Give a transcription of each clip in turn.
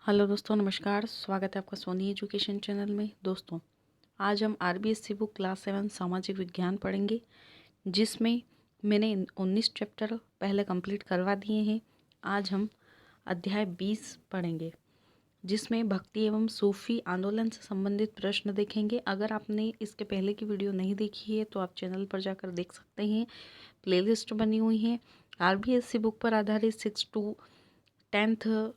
Hello दोस्तों, नमस्कार। स्वागत है आपका सोनी एजुकेशन चैनल में। दोस्तों, आज हम आरबीएससी बुक क्लास 7 सामाजिक विज्ञान पढ़ेंगे, जिसमें मैंने 19 चैप्टर पहले कंप्लीट करवा दिए हैं। आज हम अध्याय 20 पढ़ेंगे, जिसमें भक्ति एवं सूफी आंदोलन से संबंधित प्रश्न देखेंगे। अगर आपने इसके पहले की वीडियो नहीं देखी है तो आप चैनल पर जाकर देख सकते हैं। प्लेलिस्ट बनी हुई है। आरबीएससी बुक पर आधारित 6 to 10th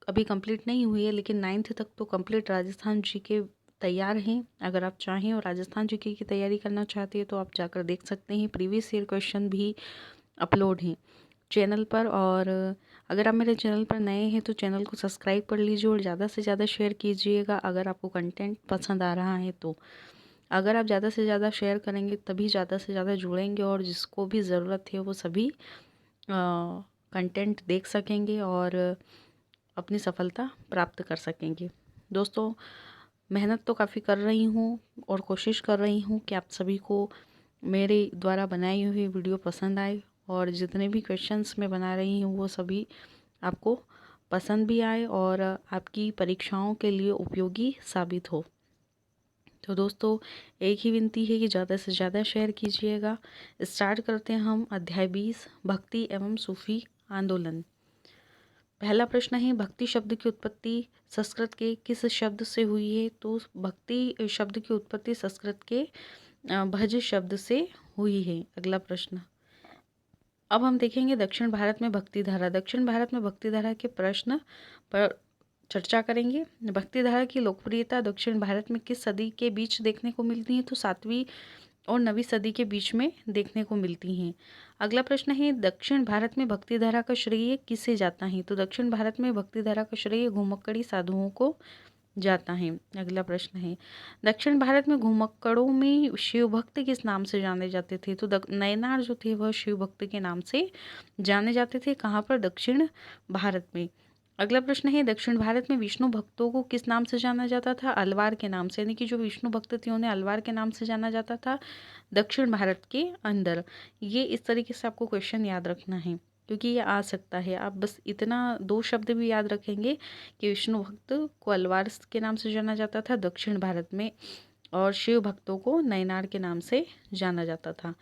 अभी कंप्लीट नहीं हुई है, लेकिन 9th तक तो कंप्लीट राजस्थान जीके तैयार हैं। अगर आप चाहें और राजस्थान जीके की तैयारी करना चाहते हैं तो आप जाकर देख सकते हैं। प्रीवियस ईयर क्वेश्चन भी अपलोड हैं चैनल पर। और अगर आप मेरे चैनल पर नए हैं तो चैनल को सब्सक्राइब कर लीजिए और ज़्यादा से ज़्यादा शेयर कीजिएगा अगर आपको कंटेंट पसंद आ रहा है तो। अगर आप ज़्यादा से ज़्यादा शेयर करेंगे तभी ज़्यादा से ज़्यादा जुड़ेंगे और जिसको भी ज़रूरत है वो सभी कंटेंट देख सकेंगे और अपनी सफलता प्राप्त कर सकेंगे। दोस्तों, मेहनत तो काफ़ी कर रही हूँ और कोशिश कर रही हूँ कि आप सभी को मेरे द्वारा बनाई हुई वीडियो पसंद आए और जितने भी क्वेश्चंस मैं बना रही हूँ वो सभी आपको पसंद भी आए और आपकी परीक्षाओं के लिए उपयोगी साबित हो। तो दोस्तों, एक ही विनती है कि ज़्यादा से ज़्यादा शेयर कीजिएगा। स्टार्ट करते हैं हम अध्याय 20 भक्ति एवं सूफी आंदोलन। पहला प्रश्न है, भक्ति शब्द की उत्पत्ति संस्कृत के किस शब्द से हुई है? तो भक्ति शब्द की उत्पत्ति संस्कृत के भज शब्द से हुई है। अगला प्रश्न, अब हम देखेंगे दक्षिण भारत में भक्ति धारा। दक्षिण भारत में भक्ति धारा के प्रश्न पर चर्चा करेंगे। भक्ति धारा की लोकप्रियता दक्षिण भारत में किस सदी के बीच देखने को मिलती है? तो 7वीं और 9वीं सदी के बीच में देखने को मिलती हैं। अगला प्रश्न है, दक्षिण भारत में भक्ति धारा का श्रेय किसे जाता है? तो दक्षिण भारत में भक्ति धारा का श्रेय घुमक्कड़ी साधुओं को जाता है। अगला प्रश्न है, दक्षिण भारत में घुमक्कड़ों में शिव भक्त किस नाम से जाने जाते थे? तो नयनार जो थे वह शिव भक्त के नाम से जाने जाते थे। कहाँ पर? दक्षिण भारत में। अगला प्रश्न है, दक्षिण भारत में विष्णु भक्तों को किस नाम से जाना जाता था? अलवार के नाम से, यानी कि जो विष्णु भक्त थे उन्हें अलवार के नाम से जाना जाता था दक्षिण भारत के अंदर। ये इस तरीके से आपको क्वेश्चन याद रखना है क्योंकि ये आ सकता है। आप बस इतना 2 शब्द भी याद रखेंगे कि विष्णु भक्त को अलवार के नाम से जाना जाता था दक्षिण भारत में और शिव भक्तों को नयनार के नाम से जाना जाता था।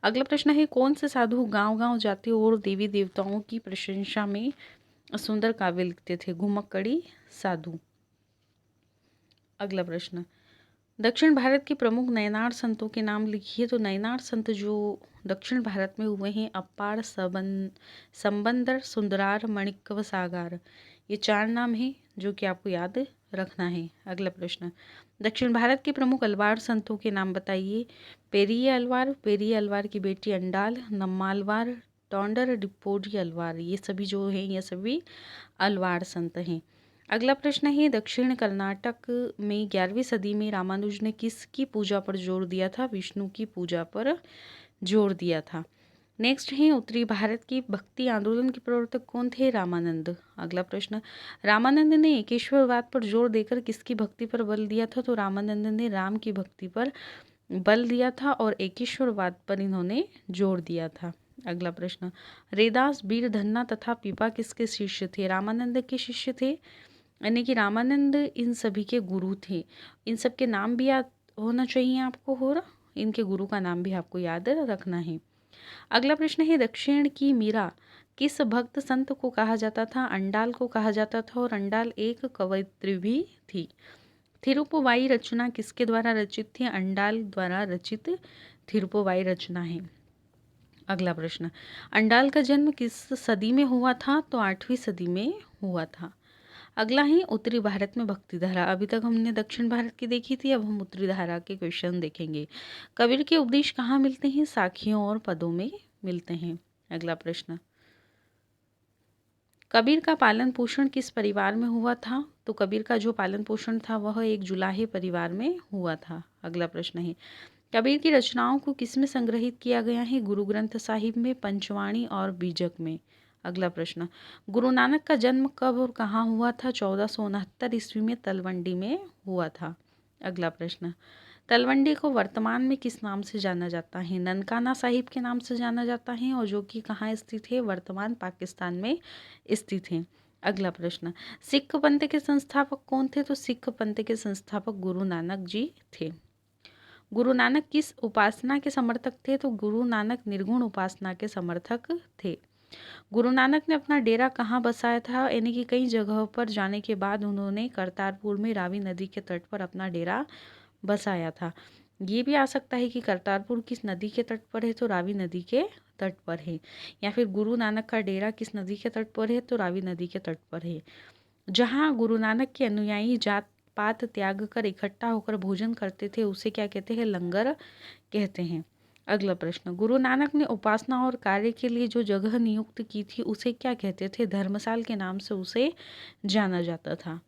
अगला प्रश्न है, कौन से साधु गांव-गांव जाते और देवी देवताओं की प्रशंसा में सुंदर काव्य लिखते थे? घुमक्कड़ी साधु। अगला प्रश्न, दक्षिण भारत के प्रमुख नयनार संतों के नाम लिखिए। तो नयनार संत जो दक्षिण भारत में हुए हैं, अप्पाड़, संबंदर, सुंदरार, मणिक्य सागार, ये 4 नाम हैं जो कि आपको याद रखना है। अगला प्रश्न, दक्षिण भारत के प्रमुख अलवार संतों के नाम बताइए। पेरिये अलवार की बेटी अंडाल, नम्मालवार, टोंडर, डिप्पोडी अलवार, ये सभी जो हैं ये सभी अलवार संत हैं। अगला प्रश्न है, दक्षिण कर्नाटक में 11वीं सदी में रामानुज ने किसकी पूजा पर जोर दिया था? विष्णु की पूजा पर जोर दिया था। नेक्स्ट है, उत्तरी भारत की भक्ति आंदोलन के प्रवर्तक कौन थे? रामानंद। अगला प्रश्न, रामानंद ने एकेश्वरवाद पर जोर देकर किसकी भक्ति पर बल दिया था? तो रामानंद ने राम की भक्ति पर बल दिया था और एकेश्वरवाद पर इन्होंने जोर दिया था। अगला प्रश्न, रेदास, बीर धन्ना तथा पीपा किसके शिष्य थे? रामानंद के शिष्य थे, यानी कि रामानंद इन सभी के गुरु थे। इन सब के नाम भी याद होना चाहिए आपको, हो रहा इनके गुरु का नाम भी आपको याद रखना है। अगला प्रश्न है, दक्षिण की मीरा किस भक्त संत को कहा जाता था? अंडाल को कहा जाता था और अंडाल एक कवयित्री भी थी। थिरुप्पावाई रचना किसके द्वारा रचित थी? अंडाल द्वारा रचित थिरुप्पावाई रचना है। अगला प्रश्न, अंडाल का जन्म किस सदी में हुआ था? तो 8वीं सदी में हुआ था। अगला है, उत्तरी भारत में भक्ति धारा। अभी तक हमने दक्षिण भारत की देखी थी, अब हम उत्तरी धारा के क्वेश्चन देखेंगे। कबीर के उपदेश कहाँ मिलते हैं? साखियों और पदों में मिलते हैं। अगला प्रश्न, कबीर का पालन पोषण किस परिवार में हुआ था? तो कबीर का जो पालन पोषण था वह एक जुलाहे परिवार में हुआ था। अगला प्रश्न है, कबीर की रचनाओं को किस में संग्रहित किया गया है? गुरु ग्रंथ साहिब में, पंचवाणी और बीजक में। अगला प्रश्न, गुरु नानक का जन्म कब और कहाँ हुआ था? 1469 ईस्वी में तलवंडी में हुआ था। अगला प्रश्न, तलवंडी को वर्तमान में किस नाम से जाना जाता है? ननकाना साहिब के नाम से जाना जाता है और जो कि कहाँ स्थित है? वर्तमान पाकिस्तान में स्थित है। अगला प्रश्न, सिख पंथ के संस्थापक कौन थे? तो सिख पंथ के संस्थापक गुरु नानक जी थे। गुरु नानक किस उपासना के समर्थक थे? तो गुरु नानक निर्गुण उपासना के समर्थक थे। गुरु नानक ने अपना डेरा कहाँ बसाया था? यानी कि कई जगहों पर जाने के बाद उन्होंने करतारपुर में रावी नदी के तट पर अपना डेरा बसाया था। ये भी आ सकता है कि करतारपुर किस नदी के तट पर है? तो रावी नदी के तट पर है। या फिर गुरु नानक का डेरा किस नदी के तट पर है? तो रावी नदी के तट पर है। जहाँ गुरु नानक के अनुयायी जात पात त्याग कर इकट्ठा होकर भोजन करते थे उसे क्या कहते हैं? लंगर कहते हैं। अगला प्रश्न, गुरु नानक ने उपासना और कार्य के लिए जो जगह नियुक्त की थी उसे क्या कहते थे? धर्मशाल के नाम से उसे जाना जाता था।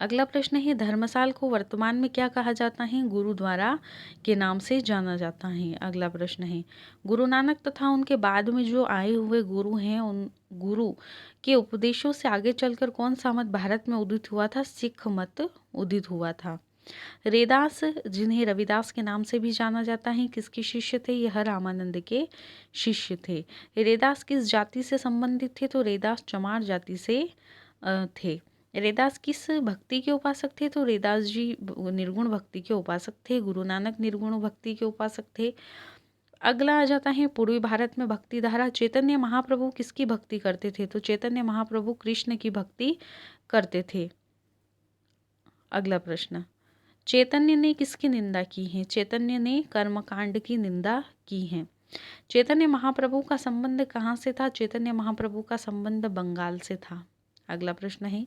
अगला प्रश्न है, धर्मशाल को वर्तमान में क्या कहा जाता है? गुरुद्वारा के नाम से जाना जाता है। अगला प्रश्न है, गुरु नानक तथा उनके बाद में जो आए हुए गुरु हैं उन गुरु के उपदेशों से आगे चलकर कौन सा मत भारत में उदित हुआ था? सिख मत उदित हुआ था। रैदास, जिन्हें रविदास के नाम से भी जाना जाता है, किसके शिष्य थे? यह रामानंद के शिष्य थे। रैदास किस जाति से संबंधित थे? तो रैदास चमार जाति से थे। रैदास किस भक्ति के उपासक थे? तो रैदास जी निर्गुण भक्ति के उपासक थे। गुरु नानक निर्गुण भक्ति के उपासक थे। अगला आ जाता है, पूर्वी भारत में भक्ति धारा। चैतन्य महाप्रभु किसकी भक्ति करते थे? तो चैतन्य महाप्रभु कृष्ण की भक्ति करते थे। अगला प्रश्न, चैतन्य ने किसकी निंदा की है? चैतन्य ने कर्मकांड की निंदा की है। चैतन्य महाप्रभु का संबंध कहाँ से था? चैतन्य महाप्रभु का संबंध बंगाल से था। अगला प्रश्न है,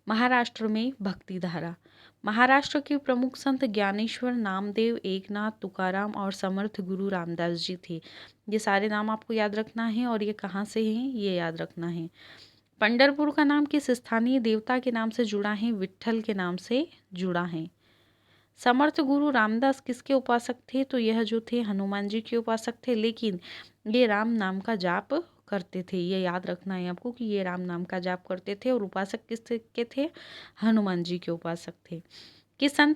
महाराष्ट्र में भक्ति धारा। महाराष्ट्र के प्रमुख संत ज्ञानेश्वर, नामदेव, एकनाथ, तुकाराम और समर्थ गुरु रामदास जी थे। ये सारे नाम आपको याद रखना है और ये कहाँ से हैं ये याद रखना है। पंढरपुर का नाम किस स्थानीय देवता के नाम से जुड़ा है? विट्ठल के नाम से जुड़ा है। समर्थ गुरु रामदास किसके उपासक थे? तो यह जो थे हनुमान जी के उपासक थे, लेकिन ये राम नाम का जाप करते थे। ये याद रखना है आपको कि ये राम नाम का जाप करते थे और उपासक किसके थे? हनुमान जी के उपासक थे। किस संत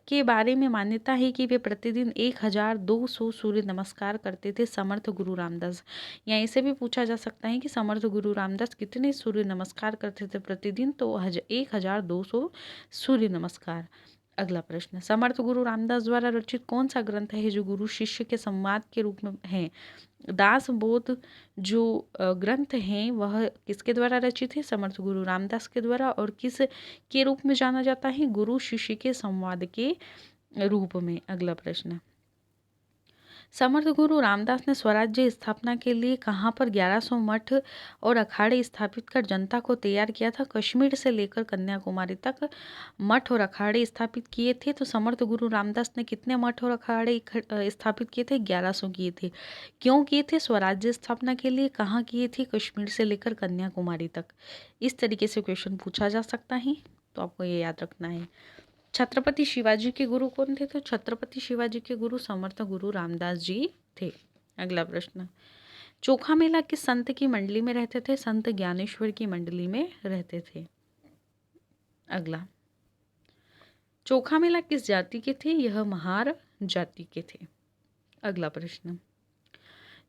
के बारे में मान्यता है कि वे प्रतिदिन 1200 सूर्य नमस्कार करते थे? समर्थ गुरु रामदास। या इसे भी पूछा जा सकता है कि समर्थ गुरु रामदास कितने सूर्य नमस्कार करते थे प्रतिदिन? तो 1200 सूर्य नमस्कार। अगला प्रश्न, समर्थ गुरु रामदास द्वारा रचित कौन सा ग्रंथ है जो गुरु शिष्य के संवाद के रूप में है? दास बोध जो ग्रंथ हैं वह किसके द्वारा रचित है? समर्थ गुरु रामदास के द्वारा। और किस के रूप में जाना जाता है? गुरु शिष्य के संवाद के रूप में। अगला प्रश्न, समर्थ गुरु रामदास ने स्वराज्य स्थापना के लिए कहाँ पर 1100 मठ और अखाड़े स्थापित कर जनता को तैयार किया था? कश्मीर से लेकर कन्याकुमारी तक मठ और अखाड़े स्थापित किए थे। तो समर्थ गुरु रामदास ने कितने मठ और अखाड़े स्थापित किए थे? 1100 किए थे। क्यों किए थे? स्वराज्य स्थापना के लिए। कहाँ किए थे? कश्मीर से लेकर कन्याकुमारी तक। इस तरीके से क्वेश्चन पूछा जा सकता है, तो आपको ये याद रखना है। छत्रपति शिवाजी के गुरु कौन थे? तो छत्रपति शिवाजी के गुरु समर्थ गुरु रामदास जी थे। अगला प्रश्न, चोखा मेला किस संत की मंडली में रहते थे? संत ज्ञानेश्वर की मंडली में रहते थे। अगला, चोखा मेला किस जाति के थे? यह महार जाति के थे। अगला प्रश्न,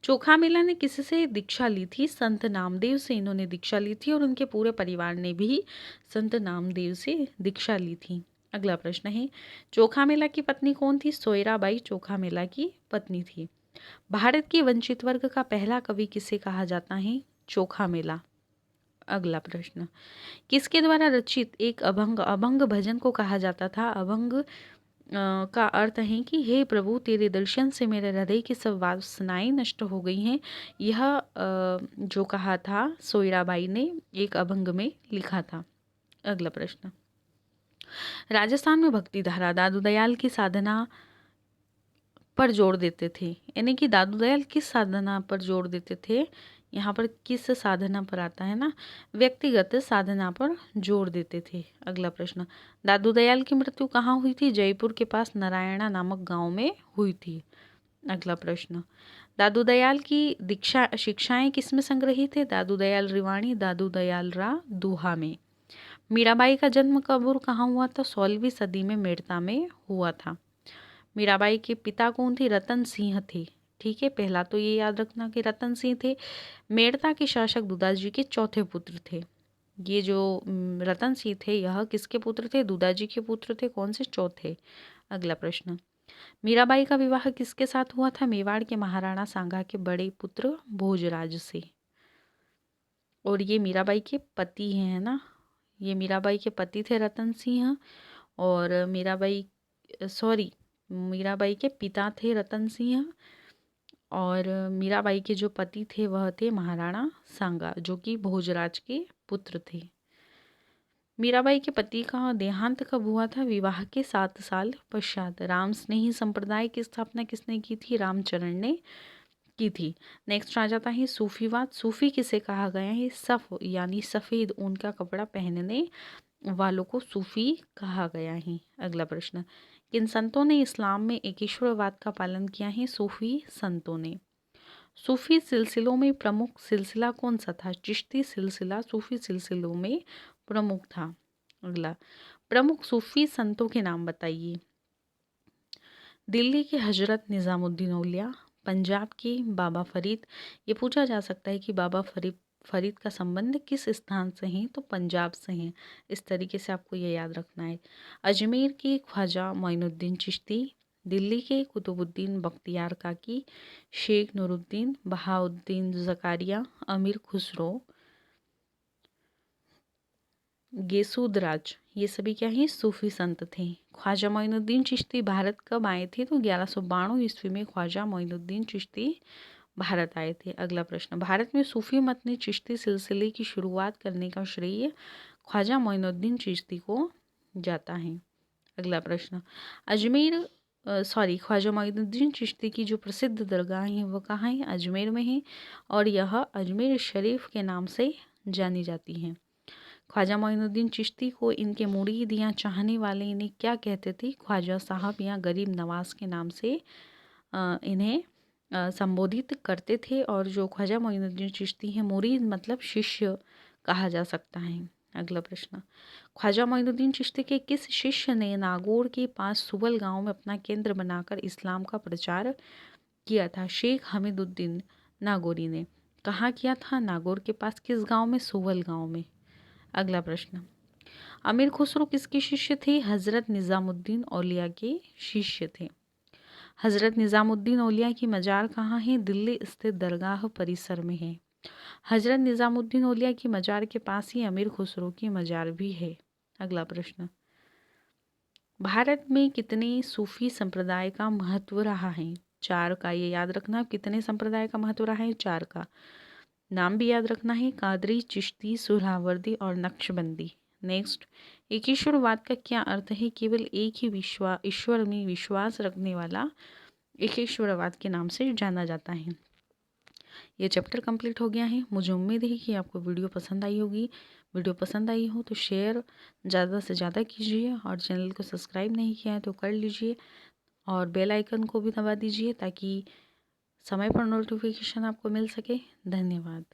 चोखा मेला ने किससे दीक्षा ली थी? संत नामदेव से इन्होंने दीक्षा ली थी और उनके पूरे परिवार ने भी संत नामदेव से दीक्षा ली थी। अगला प्रश्न है, चोखा मेला की पत्नी कौन थी? सोयराबाई चोखा मेला की पत्नी थी। भारत के वंचित वर्ग का पहला कवि किसे कहा जाता है? चोखा मेला। अगला प्रश्न, किसके द्वारा रचित एक अभंग भजन को कहा जाता था? अभंग का अर्थ है कि हे प्रभु, तेरे दर्शन से मेरे हृदय की सब वासनाएं नष्ट हो गई हैं। यह जो कहा था सोयराबाई ने एक अभंग में लिखा था। अगला प्रश्न, राजस्थान में भक्ति धारा दादू दयाल की साधना पर जोर देते थे। यानी कि दादू दयाल किस साधना पर जोर देते थे? यहाँ पर किस साधना पर आता है ना, व्यक्तिगत साधना पर जोर देते थे। अगला प्रश्न, दादू दयाल की मृत्यु कहाँ हुई थी? जयपुर के पास नारायणा नामक गांव में हुई थी। अगला प्रश्न, दादू दयाल की दीक्षा शिक्षाएं किसमें संग्रहित थे? दादू दयाल रिवाणी, दादू दयाल रा दुहा में। मीराबाई का जन्म कब और कहाँ हुआ था? 16वीं सदी में मेड़ता में हुआ था। मीराबाई के पिता कौन थे? रतन सिंह थे। ठीक है, पहला तो ये याद रखना कि रतन सिंह थे मेड़ता के शासक दुदाजी के चौथे पुत्र थे। ये जो रतन सिंह थे यह किसके पुत्र थे? दुदाजी के पुत्र थे। कौन से? चौथे। अगला प्रश्न, मीराबाई का विवाह किसके साथ हुआ था? मेवाड़ के महाराणा सांगा के बड़े पुत्र भोजराज से। और ये मीराबाई के पति हैं, है ना। ये मीराबाई के पति थे रतन सिंह, और मीराबाई के पिता थे रतन सिंह, और मीराबाई के जो पति थे वह थे महाराणा सांगा, जो कि भोजराज के पुत्र थे। मीराबाई के पति का देहांत कब हुआ था? विवाह के 7 साल पश्चात। राम स्नेही संप्रदाय की स्थापना किसने की थी? रामचरण ने की थी। नेक्स्ट आ जाता है सूफीवाद। सूफी किसे कहा गया है? सफ यानी सफ़ेद ऊन का कपड़ा पहनने वालों को सूफी कहा गया है। अगला प्रश्न, किन संतों ने इस्लाम में एकेश्वरवाद का पालन किया है? सूफी संतों ने। सूफी सिलसिलों में प्रमुख सिलसिला कौन सा था? चिश्ती सिलसिला सूफी सिलसिलों में प्रमुख था। अगला, प्रमुख सूफी संतों के नाम बताइए। दिल्ली के हजरत निज़ामुद्दीन औलिया, पंजाब के बाबा फरीद। ये पूछा जा सकता है कि बाबा फरीद का संबंध किस स्थान से है? तो पंजाब से हैं। इस तरीके से आपको ये याद रखना है। अजमेर के ख्वाजा मोइनुद्दीन चिश्ती, दिल्ली के कुतुबुद्दीन बख्तियार काकी, शेख नूरुद्दीन, बहाउद्दीन ज़कारिया, अमीर खुसरो, गेसूदराज, ये सभी क्या हैं? सूफी संत थे। ख्वाजा मोइनुद्दीन चिश्ती भारत कब आए थे? तो 1192 ईस्वी में ख्वाजा मोइनुद्दीन चिश्ती भारत आए थे। अगला प्रश्न, भारत में सूफी मत ने चिश्ती सिलसिले की शुरुआत करने का श्रेय ख्वाजा मोइनुद्दीन चिश्ती को जाता है। अगला प्रश्न, ख्वाजा मोइनुद्दीन चिश्ती की जो प्रसिद्ध दरगाह है वो कहाँ है? अजमेर में है, और यह अजमेर शरीफ के नाम से जानी जाती हैं। ख्वाजा मोइनुद्दीन चिश्ती को इनके मुरीद या चाहने वाले इन्हें क्या कहते थे? ख्वाजा साहब या गरीब नवाज के नाम से इन्हें संबोधित करते थे। और जो ख्वाजा मोइनुद्दीन चिश्ती हैं, मुरीद मतलब शिष्य कहा जा सकता है। अगला प्रश्न, ख्वाजा मोइनुद्दीन चिश्ती के किस शिष्य ने नागौर के पास सुवल गांव में अपना केंद्र बनाकर इस्लाम का प्रचार किया था? शेख हमीदुद्दीन नागौरी ने। कहाँ किया था? नागौर के पास। किस गांव में? सुवल गांव में। अगला प्रश्न, अमीर खुसरो किसके शिष्य थे? हजरत निज़ामुद्दीन औलिया के शिष्य थे। हजरत निज़ामुद्दीन औलिया की मजार कहाँ है? दिल्ली स्थित दरगाह परिसर में है। हजरत निज़ामुद्दीन औलिया की मजार के पास ही अमीर खुसरो की मजार भी है। अगला प्रश्न, भारत में कितने सूफी संप्रदाय का महत्व रहा है? 4 का। ये याद रखना, कितने संप्रदाय का महत्व रहा है? 4 का। नाम भी याद रखना है, कादरी, चिश्ती, सुहरावर्दी और नक्शबंदी। नेक्स्ट, एकेश्वरवाद का क्या अर्थ है? केवल एक ही ईश्वर में विश्वास रखने वाला एकेश्वरवाद के नाम से जाना जाता है। ये चैप्टर कंप्लीट हो गया है। मुझे उम्मीद है कि आपको वीडियो पसंद आई होगी। वीडियो पसंद आई हो तो शेयर ज़्यादा से ज़्यादा कीजिए, और चैनल को सब्सक्राइब नहीं किया है तो कर लीजिए, और बेल आइकन को भी दबा दीजिए ताकि समय पर नोटिफिकेशन आपको मिल सके। धन्यवाद।